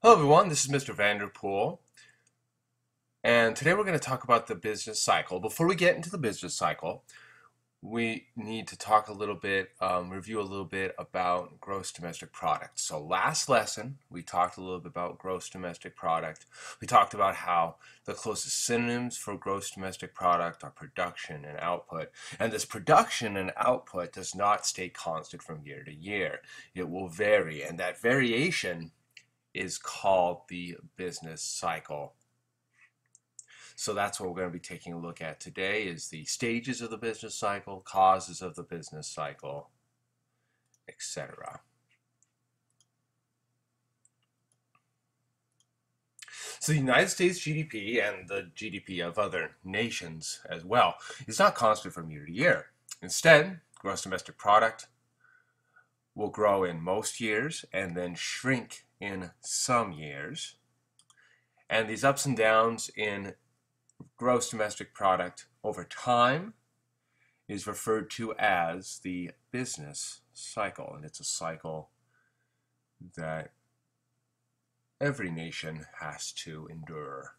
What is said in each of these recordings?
Hello everyone, this is Mr. Vanderpool, and today we're going to talk about the business cycle. Before we get into the business cycle, we need to talk a little bit, review a little bit about gross domestic product. So last lesson, we talked a little bit about gross domestic product. We talked about how the closest synonyms for gross domestic product are production and output. And this production and output does not stay constant from year to year. It will vary, and that variation is called the business cycle. So that's what we're going to be taking a look at today is the stages of the business cycle, causes of the business cycle, etc. So the United States GDP and the GDP of other nations as well is not constant from year to year. Instead, gross domestic product will grow in most years and then shrink in some years. And these ups and downs in gross domestic product over time is referred to as the business cycle. And it's a cycle that every nation has to endure.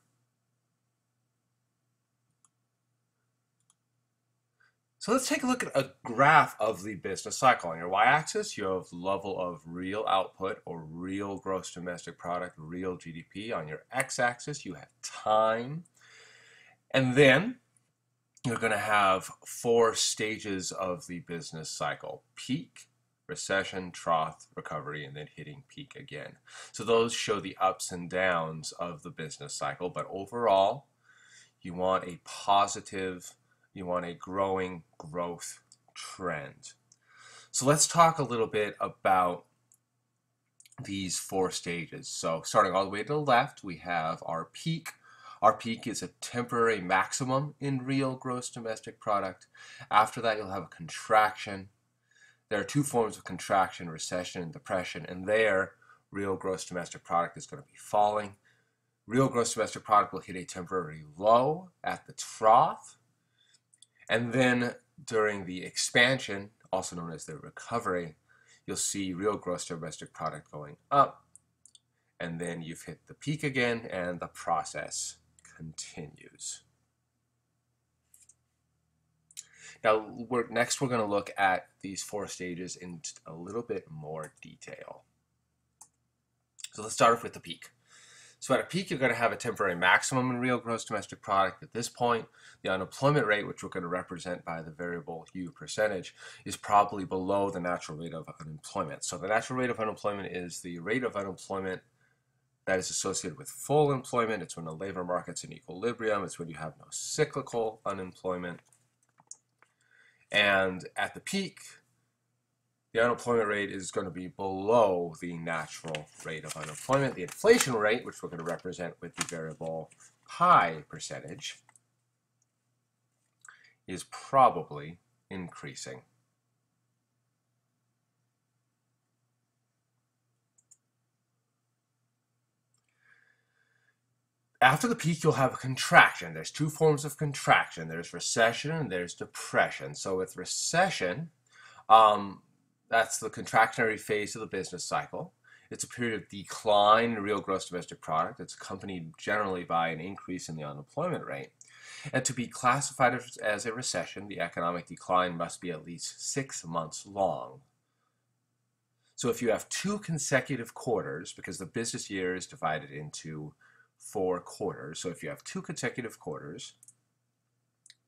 So let's take a look at a graph of the business cycle. On your y-axis, you have level of real output or real gross domestic product, real GDP. On your x-axis, you have time. And then you're going to have 4 stages of the business cycle: peak, recession, trough, recovery, and then hitting peak again. So those show the ups and downs of the business cycle. But overall, you want a positive, you want a growing growth trend. So let's talk a little bit about these 4 stages. So starting all the way to the left, we have our peak. Our peak is a temporary maximum in real gross domestic product. After that, you'll have a contraction. There are 2 forms of contraction: recession and depression, and there, real gross domestic product is going to be falling. Real gross domestic product will hit a temporary low at the trough, and then during the expansion, also known as the recovery, you'll see real gross domestic product going up, and then you've hit the peak again, and the process continues. Now, next we're going to look at these 4 stages in a little bit more detail. So let's start off with the peak. So at a peak, you're going to have a temporary maximum in real gross domestic product. At this point, the unemployment rate, which we're going to represent by the variable U percentage, is probably below the natural rate of unemployment. So the natural rate of unemployment is the rate of unemployment that is associated with full employment. It's when the labor market's in equilibrium. It's when you have no cyclical unemployment. And at the peak, the unemployment rate is going to be below the natural rate of unemployment. The inflation rate, which we're going to represent with the variable pi percentage, is probably increasing. After the peak, you'll have a contraction. There's 2 forms of contraction. There's recession and there's depression. So with recession, that's the contractionary phase of the business cycle. It's a period of decline in real gross domestic product. It's accompanied generally by an increase in the unemployment rate. And to be classified as a recession, the economic decline must be at least 6 months long. So if you have 2 consecutive quarters, because the business year is divided into 4 quarters, so if you have 2 consecutive quarters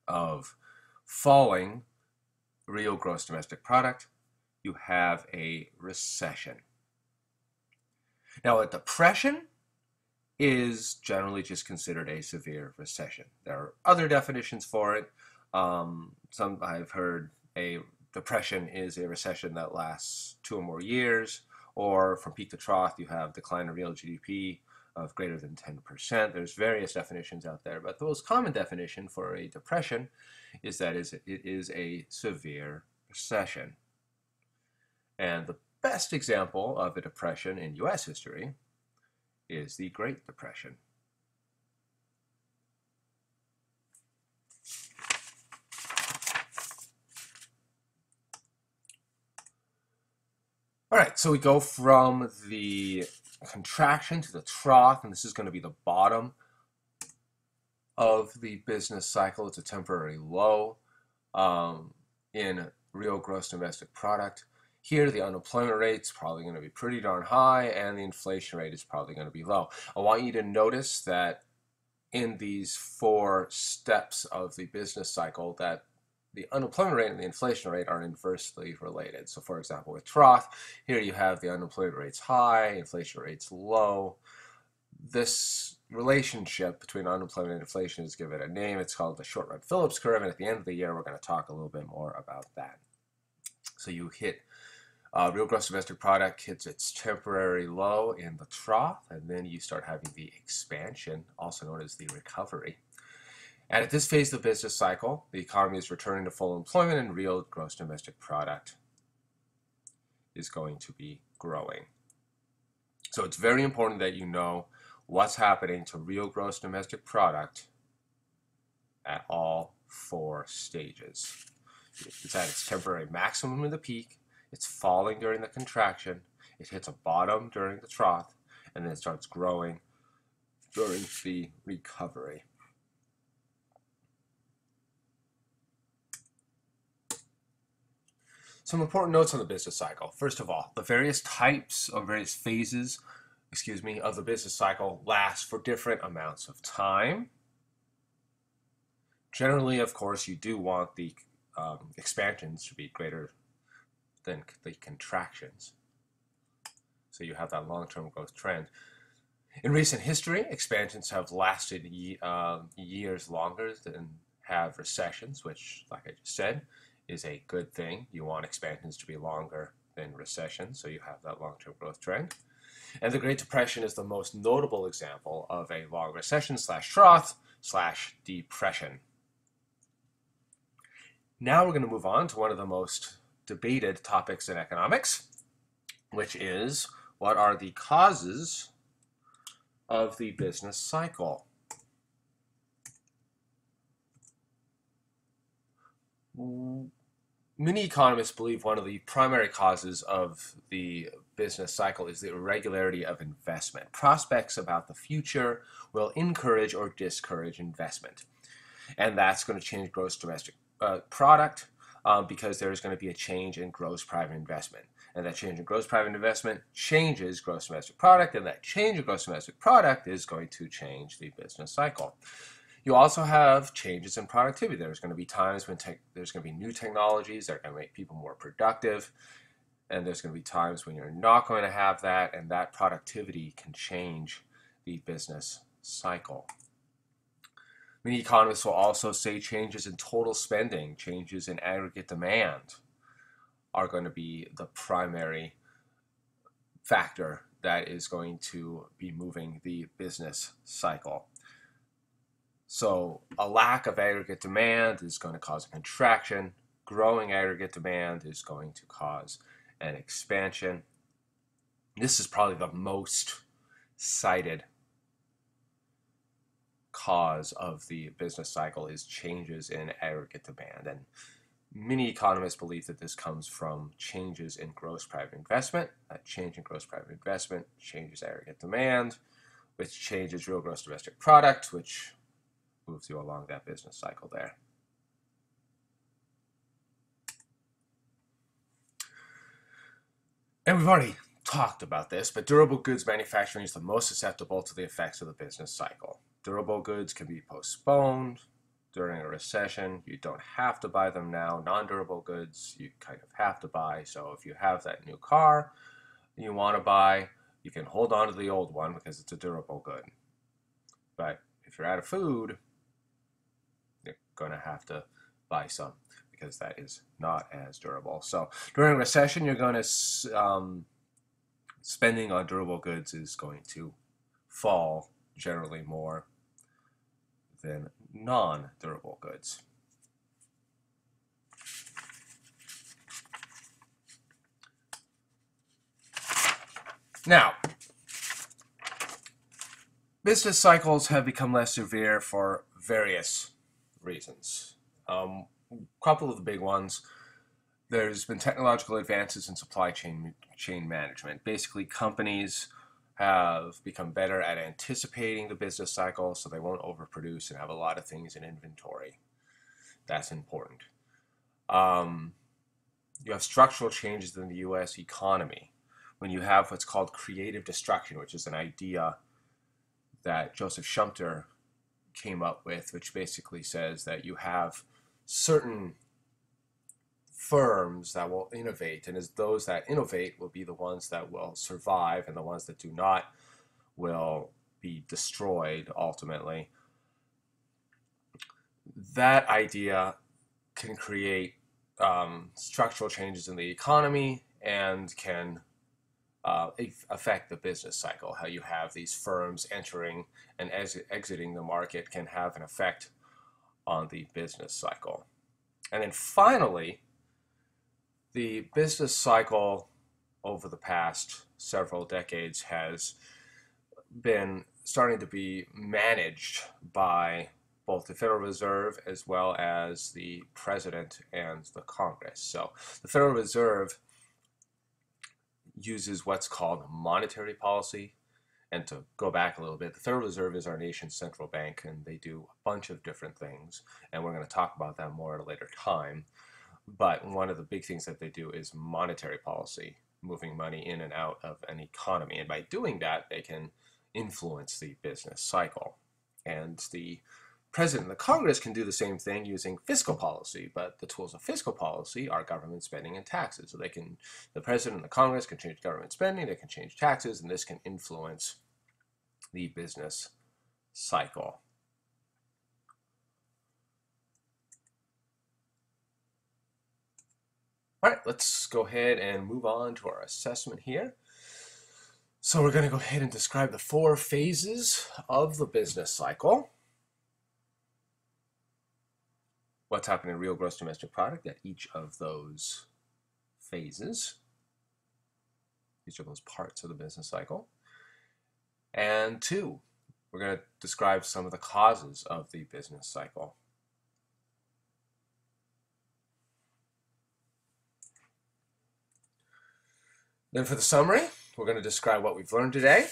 of falling real gross domestic product, you have a recession. Now, a depression is generally just considered a severe recession. There are other definitions for it. Some I've heard a depression is a recession that lasts 2 or more years, or from peak to trough, you have decline in real GDP of greater than 10%. There's various definitions out there, but the most common definition for a depression is that it is a severe recession. And the best example of a depression in U.S. history is the Great Depression. All right, so we go from the contraction to the trough, and this is going to be the bottom of the business cycle. It's a temporary low in real gross domestic product. Here, the unemployment rate's probably going to be pretty darn high, and the inflation rate is probably going to be low. I want you to notice that in these 4 steps of the business cycle that the unemployment rate and the inflation rate are inversely related. So for example, with trough, here you have the unemployment rate's high, inflation rate's low. This relationship between unemployment and inflation is given a name. It's called the short-run Phillips curve, and at the end of the year, we're going to talk a little bit more about that. So you hit real gross domestic product hits its temporary low in the trough, and then you start having the expansion, also known as the recovery. And at this phase of the business cycle, the economy is returning to full employment, and real gross domestic product is going to be growing. So it's very important that you know what's happening to real gross domestic product at all 4 stages. It's at its temporary maximum in the peak, it's falling during the contraction, it hits a bottom during the trough, and then it starts growing during the recovery. Some important notes on the business cycle. First of all, the various types or various phases, of the business cycle last for different amounts of time. Generally, of course, you do want the expansions to be greater than the contractions. So you have that long-term growth trend. In recent history, expansions have lasted years longer than have recessions, which, like I just said, is a good thing. You want expansions to be longer than recessions, so you have that long-term growth trend. And the Great Depression is the most notable example of a long recession / trough / depression. Now we're going to move on to one of the most debated topics in economics, which is what are the causes of the business cycle? Many economists believe one of the primary causes of the business cycle is the irregularity of investment. Prospects about the future will encourage or discourage investment. And that's going to change gross domestic product because there's going to be a change in gross private investment. And that change in gross private investment changes gross domestic product, and that change in gross domestic product is going to change the business cycle. You also have changes in productivity. There's going to be times when there's going to be new technologies that are going to make people more productive, and there's going to be times when you're not going to have that, and that productivity can change the business cycle. Many economists will also say changes in total spending, changes in aggregate demand are going to be the primary factor that is going to be moving the business cycle. So a lack of aggregate demand is going to cause a contraction. Growing aggregate demand is going to cause an expansion. This is probably the most cited cause of the business cycle is changes in aggregate demand. And many economists believe that this comes from changes in gross private investment. That change in gross private investment changes aggregate demand, which changes real gross domestic product, which moves you along that business cycle there. And we've already talked about this, but durable goods manufacturing is the most susceptible to the effects of the business cycle. Durable goods can be postponed during a recession. You don't have to buy them now. Non-durable goods, you kind of have to buy. So if you have that new car you want to buy, you can hold on to the old one because it's a durable good. But if you're out of food, you're going to have to buy some because that is not as durable. So during a recession, you're going to spending on durable goods is going to fall generally more than non-durable goods. Now, business cycles have become less severe for various reasons. A couple of the big ones, there's been technological advances in supply chain management. Basically, companies have become better at anticipating the business cycle so they won't overproduce and have a lot of things in inventory. That's important. You have structural changes in the US economy when you have what's called creative destruction, which is an idea that Joseph Schumpeter came up with, which basically says that you have certain firms that will innovate, and as those that innovate will be the ones that will survive, and the ones that do not will be destroyed ultimately. That idea can create structural changes in the economy and can affect the business cycle. How you have these firms entering and exiting the market can have an effect on the business cycle. And then finally, the business cycle over the past several decades has been starting to be managed by both the Federal Reserve as well as the President and the Congress. So the Federal Reserve uses what's called monetary policy. And to go back a little bit, the Federal Reserve is our nation's central bank, and they do a bunch of different things. And we're going to talk about that more at a later time. But one of the big things that they do is monetary policy, moving money in and out of an economy. And by doing that, they can influence the business cycle. And the President and the Congress can do the same thing using fiscal policy, but the tools of fiscal policy are government spending and taxes. So the President and the Congress can change government spending, they can change taxes, and this can influence the business cycle. All right, let's go ahead and move on to our assessment here. So we're going to go ahead and describe the 4 phases of the business cycle. What's happening in real gross domestic product at each of those phases, each of those parts of the business cycle. And 2, we're going to describe some of the causes of the business cycle. Then for the summary, we're going to describe what we've learned today.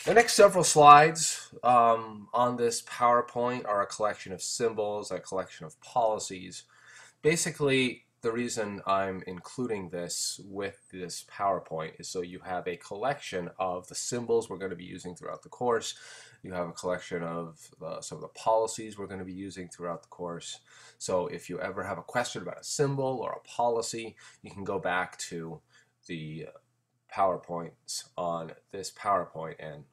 The next several slides on this PowerPoint are a collection of symbols, a collection of policies. Basically, the reason I'm including this with this PowerPoint is so you have a collection of the symbols we're going to be using throughout the course. You have a collection of some of the policies we're going to be using throughout the course. So if you ever have a question about a symbol or a policy, you can go back to the PowerPoints on this PowerPoint and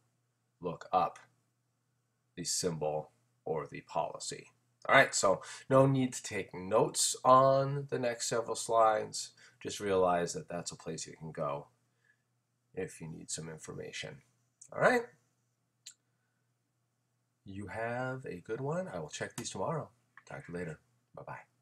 look up the symbol or the policy. All right, so no need to take notes on the next several slides. Just realize that that's a place you can go if you need some information. All right. You have a good one. I will check these tomorrow. Talk to you later. Bye-bye.